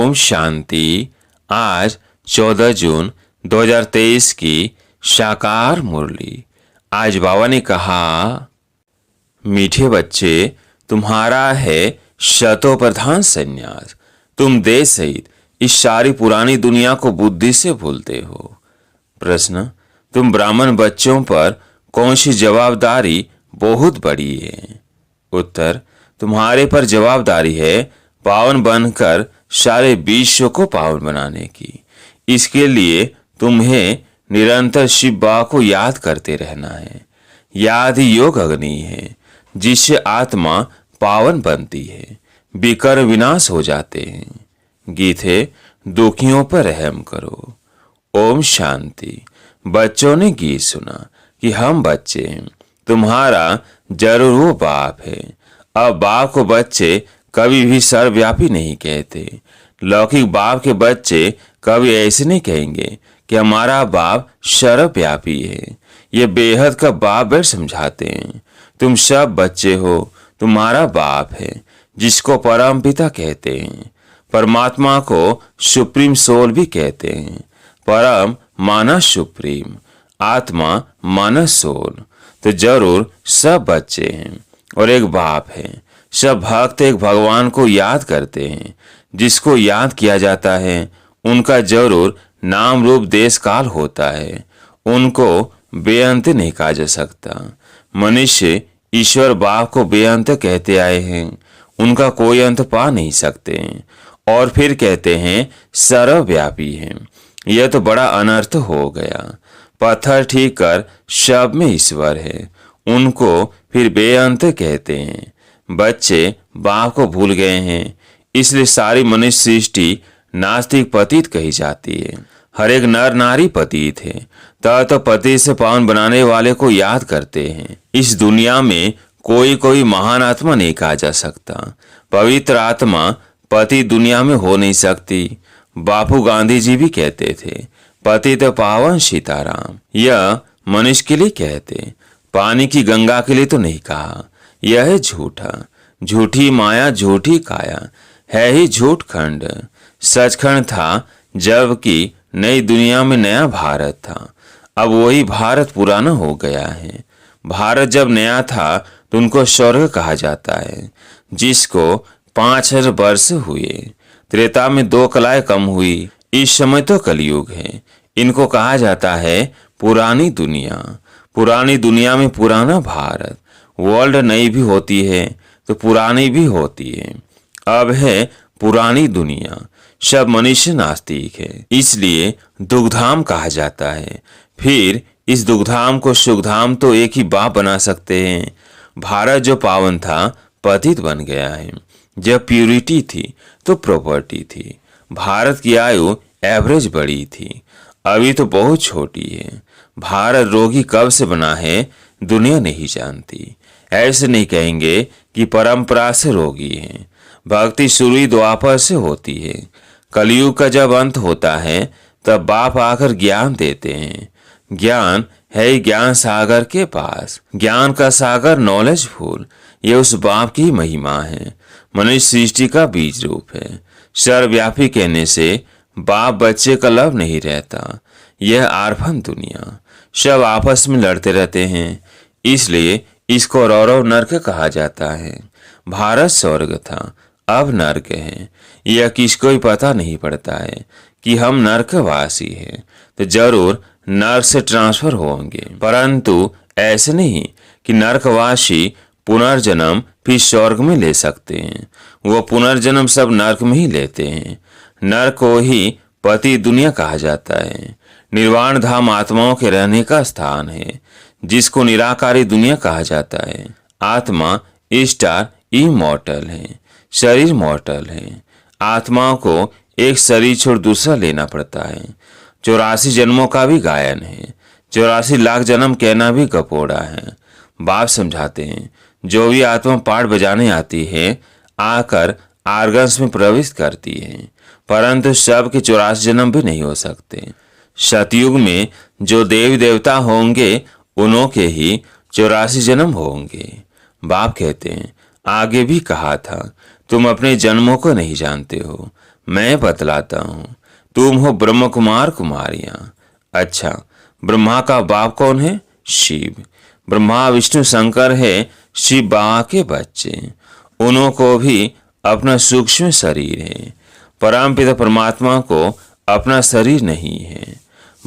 ओम शांति। आज 14 जून 2023 की साकार मुरली। आज बाबा ने कहा, मीठे बच्चे, तुम्हारा है शतो प्रधान संन्यास। तुम देश सहित इस सारी पुरानी दुनिया को बुद्धि से भूलते हो। प्रश्न, तुम ब्राह्मण बच्चों पर कौन सी जवाबदारी बहुत बड़ी है? उत्तर, तुम्हारे पर जवाबदारी है पावन बनकर सारे विश्व को पावन बनाने की। इसके लिए तुम्हें निरंतर शिव बाबा को याद करते रहना है। याद ही योग अग्नि है जिससे आत्मा पावन बनती है, विकर्म विनाश हो जाते हैं। गीत है, दुखियों पर रहम करो। ओम शांति। बच्चों ने गीत सुना कि हम बच्चे हैं, तुम्हारा जरूर वो बाप है। अब बाप को बच्चे कभी भी सर्वव्यापी नहीं कहते। लौकिक बाप के बच्चे कभी ऐसे नहीं कहेंगे कि हमारा बाप सर्वव्यापी है। ये बेहद का बाप बैठ समझाते हैं। तुम सब बच्चे हो, तुम्हारा बाप है जिसको परम पिता कहते हैं। परमात्मा को सुप्रीम सोल भी कहते हैं। परम माना सुप्रीम, आत्मा माना सोल। तो जरूर सब बच्चे हैं और एक बाप है। सब भक्त एक भगवान को याद करते हैं। जिसको याद किया जाता है उनका जरूर नाम रूप देश काल होता है। उनको बेअंत नहीं कहा जा सकता। मनुष्य ईश्वर बाप को बेअंत कहते आए हैं, उनका कोई अंत पा नहीं सकते और फिर कहते हैं सर्वव्यापी हैं। यह तो बड़ा अनर्थ हो गया। पत्थर ठीक कर सब में ईश्वर है, उनको फिर बेअंत कहते हैं। बच्चे बाप को भूल गए हैं, इसलिए सारी मनुष्य सृष्टि नास्तिक पतित कही जाती है। हर एक नर नारी पतित है, तो पति से पावन बनाने वाले को याद करते हैं। इस दुनिया में कोई महान आत्मा नहीं कहा जा सकता। पवित्र आत्मा पति दुनिया में हो नहीं सकती। बापू गांधी जी भी कहते थे, पतित पावन सीताराम। यह मनुष्य के लिए कहते, पानी की गंगा के लिए तो नहीं कहा। यह है झूठा, झूठी माया झूठी काया, है ही झूठ खंड। सचखंड था जबकि नई दुनिया में नया भारत था। अब वही भारत पुराना हो गया है। भारत जब नया था तो उनको स्वर्ग कहा जाता है, जिसको 5000 वर्ष हुए। त्रेता में 2 कलाएं कम हुई। इस समय तो कलयुग है। इनको कहा जाता है पुरानी दुनिया। पुरानी दुनिया में पुराना भारत। वर्ल्ड नई भी होती है तो पुरानी भी होती है। अब है पुरानी दुनिया। सब मनुष्य नास्तिक है, इसलिए दुग्धाम कहा जाता है। फिर इस दुग्धाम को सुखधाम तो एक ही बाप बना सकते हैं। भारत जो पावन था पतित बन गया है। जब प्यूरिटी थी तो प्रॉपर्टी थी। भारत की आयु एवरेज बड़ी थी, अभी तो बहुत छोटी है। भारत रोगी कब से बना है दुनिया नहीं जानती। ऐसे नहीं कहेंगे कि परंपरा से रोगी है। भक्ति शुरू द्वापर से होती है। कलयुग का जब अंत होता है तब बाप आकर ज्ञान देते हैं। ज्ञान है ज्ञान सागर के पास। ज्ञान का सागर नॉलेज फूल, ये उस बाप की महिमा है। मनुष्य सृष्टि का बीज रूप है। सर्वव्यापी कहने से बाप बच्चे का लव नहीं रहता। यह आर्फन दुनिया, सब आपस में लड़ते रहते हैं, इसलिए इसको रौरव नरक कहा जाता है। भारत स्वर्ग था, अब नरक है। यह किसको ही पता नहीं पड़ता है कि हम नरकवासी हैं, तो जरूर नरक से ट्रांसफर होंगे। परंतु ऐसे नहीं कि नरकवासी पुनर्जन्म फिर स्वर्ग में ले सकते हैं। वो पुनर्जन्म सब नरक में ही लेते हैं। नरक को ही पति दुनिया कहा जाता है। निर्वाण धाम आत्माओं के रहने का स्थान है, जिसको निराकारी दुनिया कहा जाता है। आत्मा स्टार इमॉर्टल है, शरीर मॉर्टल है। आत्माओं को एक शरीर छोड़ दूसरा लेना पड़ता है। 84 जन्मों का भी गायन है। 84 लाख जन्म कहना भी गपोड़ा है। बाप समझाते हैं, जो भी आत्मा पाठ बजाने आती है आकर आर्गन्स में प्रवेश करती है, परंतु सब के 84 जन्म भी नहीं हो सकते। सतयुग में जो देवी देवता होंगे उन्हों के ही 84 जन्म होंगे। बाप कहते हैं, आगे भी कहा था, तुम अपने जन्मों को नहीं जानते हो, मैं बतलाता हूँ। तुम हो ब्रह्म कुमार कुमारियां। अच्छा, ब्रह्मा का बाप कौन है? शिव। ब्रह्मा विष्णु शंकर है शिव बाबा के बच्चे। उन्हों को भी अपना सूक्ष्म शरीर है। परमपिता परमात्मा को अपना शरीर नहीं है।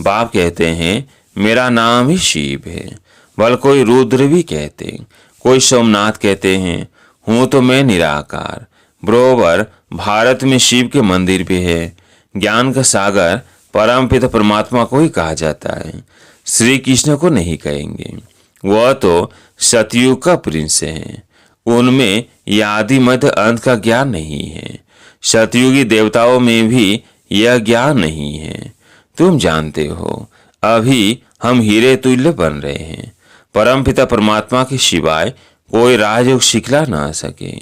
बाप कहते हैं मेरा नाम ही शिव है। बल कोई रुद्र भी कहते, कोई सोमनाथ कहते हैं। हूँ तो मैं निराकार। बरोबर भारत में शिव के मंदिर भी है। ज्ञान का सागर परमपिता परमात्मा को ही कहा जाता है, श्री कृष्ण को नहीं कहेंगे। वह तो सतयुग का प्रिंस है। उनमें यह आदि मध्य अंत का ज्ञान नहीं है। सतयुगी देवताओं में भी यह ज्ञान नहीं है। तुम जानते हो अभी हम हीरे तुल्य बन रहे हैं। परमपिता परमात्मा के सिवाय कोई राजयोग सिखला ना सके।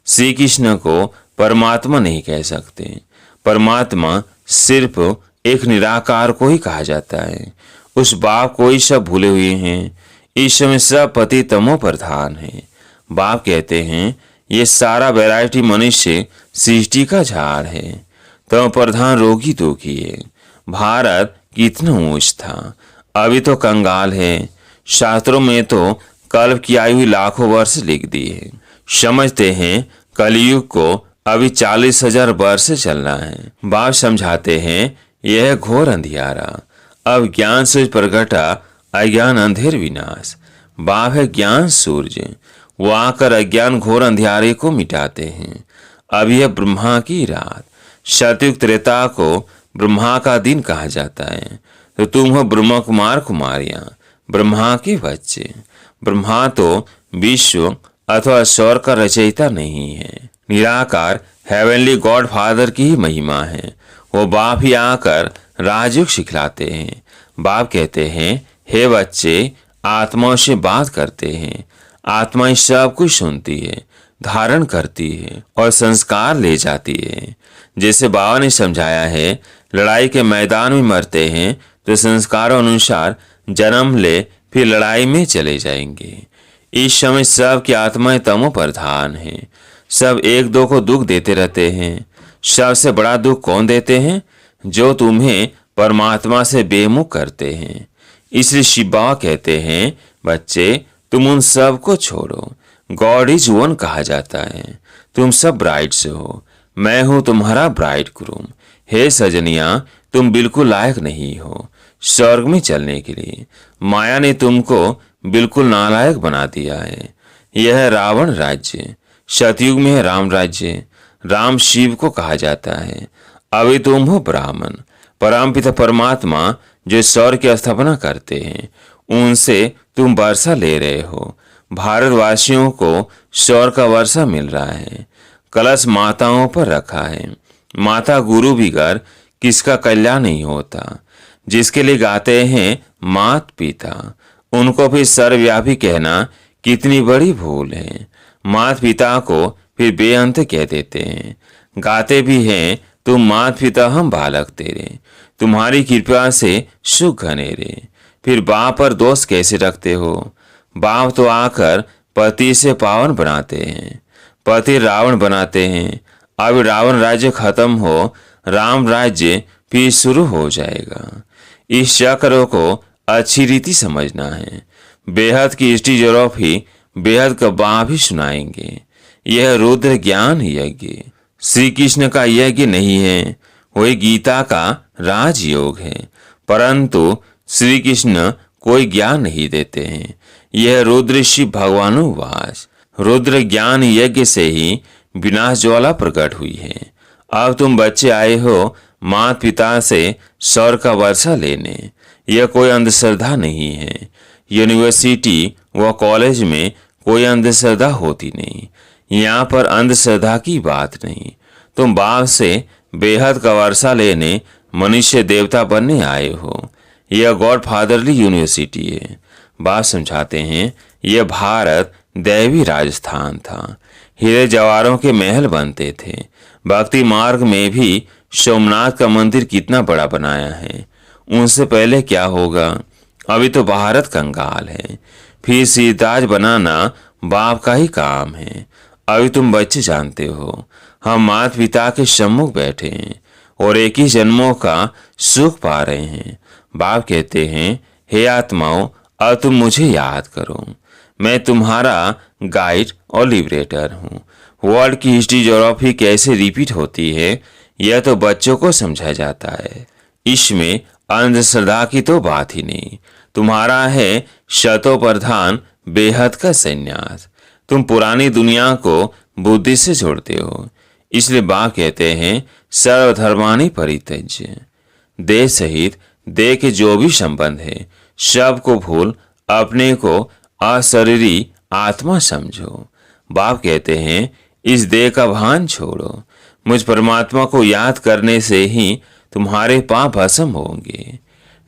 श्री कृष्ण को परमात्मा नहीं कह सकते। परमात्मा सिर्फ एक निराकार को ही कहा जाता है। उस बाप को ही सब भूले हुए हैं। इस समय सब पति तमो प्रधान है। बाप कहते हैं ये सारा वैरायटी मनुष्य सृष्टि का झाड़ है। तम प्रधान रोगी दुखी है। भारत कितना ऊंच था, अभी तो कंगाल है। शास्त्रों में तो कल्प की आयु लाखों वर्ष लिख दी है। समझते हैं कलयुग को अभी 40,000 वर्ष चलना है। बाप समझाते हैं यह घोर अंधियारा। अब ज्ञान सूर्य प्रगटा, अज्ञान अंधेर विनाश। बाप है ज्ञान सूर्य, वो आकर अज्ञान घोर अंधियारे को मिटाते हैं। अब यह ब्रह्मा की रात। सतयुग त्रेता को ब्रह्मा का दिन कहा जाता है। तो तुम हो ब्रह्म कुमार कुमारियां, ब्रह्मा के बच्चे। ब्रह्मा तो विश्व अथवा स्वर्ग का रचयिता नहीं है। निराकार हेवनली गॉड फादर की ही महिमा है। वो बाप ही आकर राजयोग सिखलाते हैं। बाप कहते हैं हे बच्चे, आत्माओं से बात करते हैं। आत्मा ही सब कुछ सुनती है, धारण करती है और संस्कार ले जाती है। जैसे बाबा ने समझाया है, लड़ाई के मैदान में मरते हैं तो संस्कारों अनुसार जन्म ले, फिर लड़ाई में चले जाएंगे। इस समय सब की आत्माएं तमो प्रधान है। सब एक दो को दुख देते रहते हैं। सबसे बड़ा दुख कौन देते हैं? जो तुम्हें परमात्मा से बेमुख करते हैं। इसलिए शिव बाबा कहते हैं बच्चे तुम उन सब को छोड़ो। गॉड इज वन कहा जाता है। तुम सब ब्राइड्स हो, मैं हूं तुम्हारा ब्राइड ग्रूम। हे सजनिया, तुम बिल्कुल लायक नहीं हो स्वर्ग में चलने के लिए। माया ने तुमको बिल्कुल नालायक बना दिया है। यह है रावण राज्य। सतयुग में है राम राज्य। राम शिव को कहा जाता है। अभी तुम हो ब्राह्मण। परमपिता परमात्मा जो स्वर्ग की स्थापना करते हैं, उनसे तुम वर्षा ले रहे हो। भारतवासियों को स्वर्ग का वर्षा मिल रहा है। कलश माताओं पर रखा है। माता गुरु बिगर किसका कल्याण नहीं होता। जिसके लिए गाते हैं मात पिता, उनको भी सर्वव्यापी कहना कितनी बड़ी भूल है। मात पिता को फिर बेअंत कह देते हैं। गाते भी हैं तुम मात पिता हम बालक तेरे, तुम्हारी कृपा से सुख घनेरे। फिर बाप पर दोष कैसे रखते हो? बाप तो आकर पति से पावन बनाते हैं, पति रावण बनाते हैं। अब रावण राज्य खत्म हो, राम राज्य फिर शुरू हो जाएगा। इस चक्र को अच्छी रीति समझना है। बेहद की हिस्ट्री जरूर ही बेहद का बाप भी सुनाएंगे। यह रुद्र ज्ञान यज्ञ श्री कृष्ण का यज्ञ नहीं है, वही गीता का राजयोग है। परंतु श्री कृष्ण कोई ज्ञान नहीं देते हैं। यह रुद्र शिव भगवानुवास। रुद्र ज्ञान यज्ञ से ही विनाश ज्वाला प्रकट हुई है। अब तुम बच्चे आए हो माता पिता से स्वर्ग का वर्षा लेने। यह कोई अंधश्रद्धा नहीं है। यूनिवर्सिटी व कॉलेज में कोई अंधश्रद्धा होती नहीं। यहाँ पर अंधश्रद्धा की बात नहीं। तुम बाप से बेहद का वर्षा लेने मनुष्य देवता बनने आए हो। यह गॉड फादरली यूनिवर्सिटी है। बाप समझाते हैं यह भारत दैवी राजस्थान था। हीरे जवाहरों के महल बनते थे। भक्ति मार्ग में भी सोमनाथ का मंदिर कितना बड़ा बनाया है। उनसे पहले क्या होगा? अभी तो भारत कंगाल है। फिर सीताज बनाना बाप का ही काम है। अभी तुम बच्चे जानते हो, हम माता पिता के सम्मुख बैठे हैं और एक ही जन्मों का सुख पा रहे हैं। बाप कहते हैं, हे आत्माओं, अब तुम मुझे याद करो, मैं तुम्हारा गाइड और लिबरेटर हूँ। वर्ल्ड की हिस्ट्री ज्योग्राफी कैसे रिपीट होती है, यह तो बच्चों को समझा जाता है। इसमें अंधश्रद्धा की तो बात ही नहीं। तुम्हारा है शतो प्रधान बेहद का संन्यास। तुम पुरानी दुनिया को बुद्धि से जोड़ते हो। इसलिए बाप कहते हैं, सर्वधर्मानि परित्यज्य। देह सहित देह के जो भी संबंध है, सब को भूल अपने को अशरीरी आत्मा समझो। बाप कहते हैं, इस देह का भान छोड़ो। मुझ परमात्मा को याद करने से ही तुम्हारे पाप भस्म होंगे।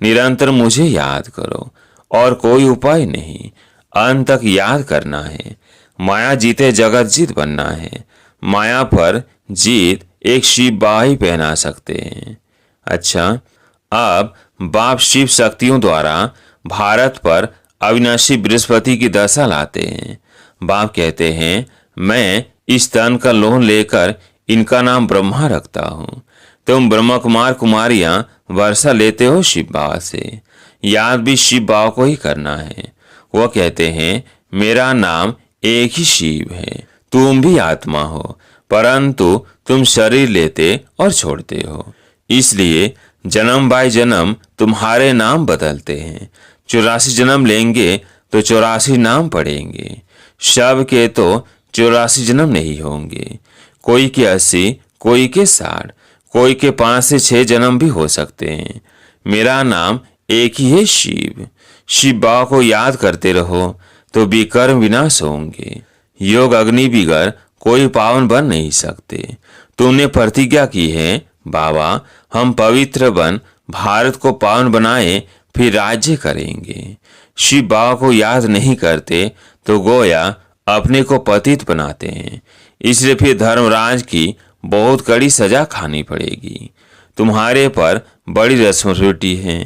निरंतर मुझे याद करो और कोई उपाय नहीं। अंत तक याद करना है। माया जीते जगत जीत बनना है। माया पर जीत एक शिव बाबा ही पहना सकते हैं। अच्छा, अब बाप शिव शक्तियों द्वारा भारत पर अविनाशी बृहस्पति की दशा लाते हैं। बाप कहते हैं, मैं इस तन का लोन लेकर इनका नाम ब्रह्मा रखता हूँ। तुम ब्रह्म कुमार कुमारियां वर्षा लेते हो शिव बाबा से। याद भी शिव बाबा को ही करना है। वो कहते हैं, मेरा नाम एक ही शिव है। तुम भी आत्मा हो, परंतु तुम शरीर लेते और छोड़ते हो। इसलिए जन्म बाय जन्म तुम्हारे नाम बदलते हैं। 84 जन्म लेंगे तो 84 नाम पड़ेंगे। सब के तो 84 जन्म नहीं होंगे। कोई के 80, कोई के 60, कोई के 5 से 6 जन्म भी हो सकते हैं। मेरा नाम एक ही है शिव। शिव बाबा को याद करते रहो तो विकर्म विनाश होंगे। योग अग्नि बिगर कोई पावन बन नहीं सकते। तुमने प्रतिज्ञा की है, बाबा हम पवित्र बन भारत को पावन बनाए, फिर राज्य करेंगे। शिव बाबा को याद नहीं करते तो गोया अपने को पतित बनाते हैं। इसलिए फिर धर्मराज की बहुत कड़ी सजा खानी पड़ेगी। तुम्हारे पर बड़ी रिस्पॉन्सिबिलिटी है।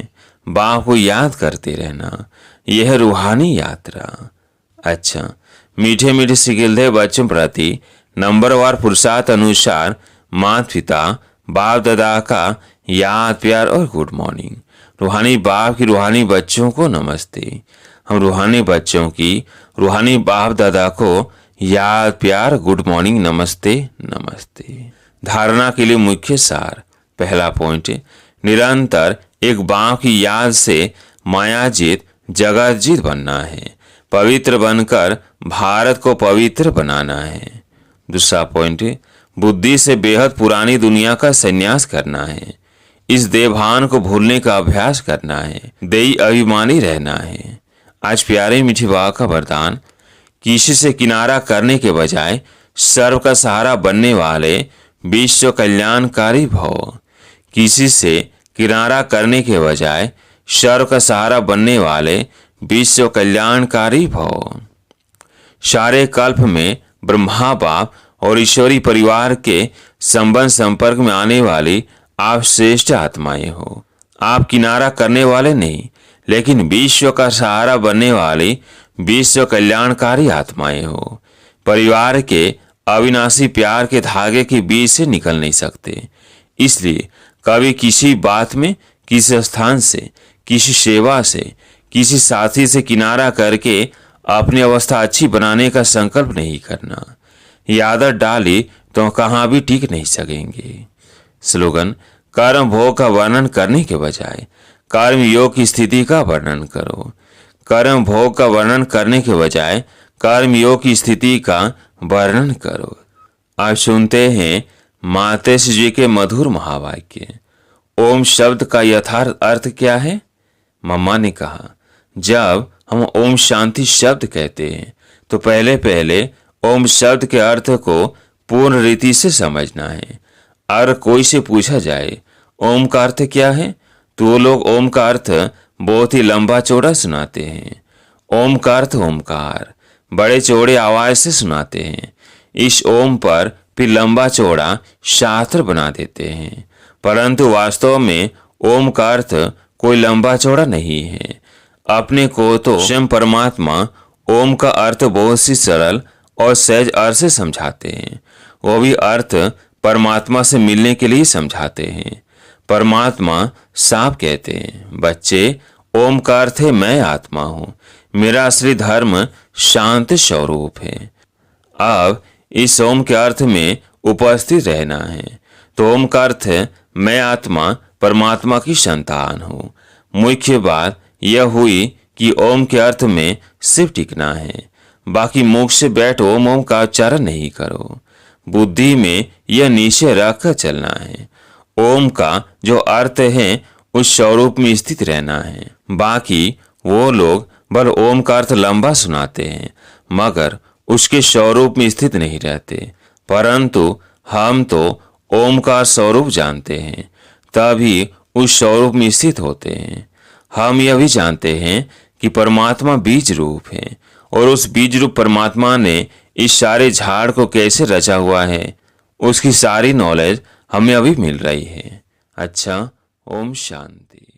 बाबा को याद करते रहना, यह रूहानी यात्रा। अच्छा, मीठे मीठे सिगिलधे बच्चों प्रति नंबरवार पुरुषार्थ अनुसार माता पिता बाप दादा का याद प्यार और गुड मॉर्निंग। रूहानी बाप की रूहानी बच्चों को नमस्ते। हम रूहानी बच्चों की रूहानी बाप दादा को याद प्यार गुड मॉर्निंग नमस्ते नमस्ते। धारणा के लिए मुख्य सार। पहला पॉइंट, निरंतर एक बाप की याद से मायाजीत जगत जीत बनना है। पवित्र बनकर भारत को पवित्र बनाना है। दूसरा पॉइंट, बुद्धि से बेहद पुरानी दुनिया का संन्यास करना है। इस देवभान को भूलने का अभ्यास करना है। देई अभिमानी रहना है। आज प्यारे मीठी बाबा का वरदान, किसी से किनारा करने के बजाय सर्व का सहारा बनने वाले विश्व कल्याणकारी भव। किसी से किनारा करने के बजाय सर्व का सहारा बनने वाले विश्व कल्याणकारी भव। सारे कल्प में ब्रह्मा बाप और ईश्वरी परिवार के संबंध संपर्क में आने वाली आप श्रेष्ठ आत्माएं हो। आप किनारा करने वाले नहीं, लेकिन विश्व का सहारा बनने वाली विश्व कल्याणकारी आत्माएं हो। परिवार के अविनाशी प्यार के धागे के बीच से निकल नहीं सकते। इसलिए कभी किसी बात में, किसी स्थान से, किसी सेवा से, किसी साथी से किनारा करके अपनी अवस्था अच्छी बनाने का संकल्प नहीं करना। ये आदत डाली तो कहाँ भी टिक नहीं सकेंगे। स्लोगन, कर्म भोग का वर्णन करने के बजाय कर्म योग की स्थिति का वर्णन करो। कर्म भोग का वर्णन करने के बजाय कर्म योग की स्थिति का वर्णन करो। आप सुनते हैं मातेश जी के मधुर महावाक्य। ओम शब्द का यथार्थ अर्थ क्या है? मम्मा ने कहा, जब हम ओम शांति शब्द कहते हैं तो पहले पहले ओम शब्द के अर्थ को पूर्ण रीति से समझना है। अगर कोई से पूछा जाए ओम का अर्थ क्या है, तो वो लोग ओम का अर्थ बहुत ही लंबा चौड़ा सुनाते हैं। ओम का अर्थ ओमकार बड़े चौड़े आवाज से सुनाते हैं। इस ओम पर फिर लंबा चौड़ा शास्त्र बना देते हैं, परंतु वास्तव में ओम का अर्थ कोई लंबा चौड़ा नहीं है। अपने को तो स्वयं परमात्मा ओम का अर्थ बहुत सी सरल और सहज अर्थ से समझाते हैं। वो भी अर्थ परमात्मा से मिलने के लिए समझाते हैं। परमात्मा साफ कहते हैं, बच्चे, ओम का अर्थ है मैं आत्मा हूं। मेरा असली धर्म शांत स्वरूप है। अब इस ओम के अर्थ में उपस्थित रहना है। तो ओम का अर्थ है मैं आत्मा परमात्मा की संतान हूँ। मुख्य बात यह हुई कि ओम के अर्थ में सिर्फ टिकना है। बाकी मुख से बैठ ओम ओम का उच्चारण नहीं करो। बुद्धि में यह निश्चय रखकर चलना है, ओम का जो अर्थ है उस स्वरूप में स्थित रहना है। बाकी वो लोग बल ओम का अर्थ लंबा सुनाते हैं मगर उसके स्वरूप में स्थित नहीं रहते। परंतु हम तो ओम का स्वरूप जानते हैं, तभी उस स्वरूप में स्थित होते हैं। हम यह भी जानते हैं कि परमात्मा बीज रूप है और उस बीज रूप परमात्मा ने इस सारे झाड़ को कैसे रचा हुआ है, उसकी सारी नॉलेज हमें अभी मिल रही है। अच्छा, ओम शांति।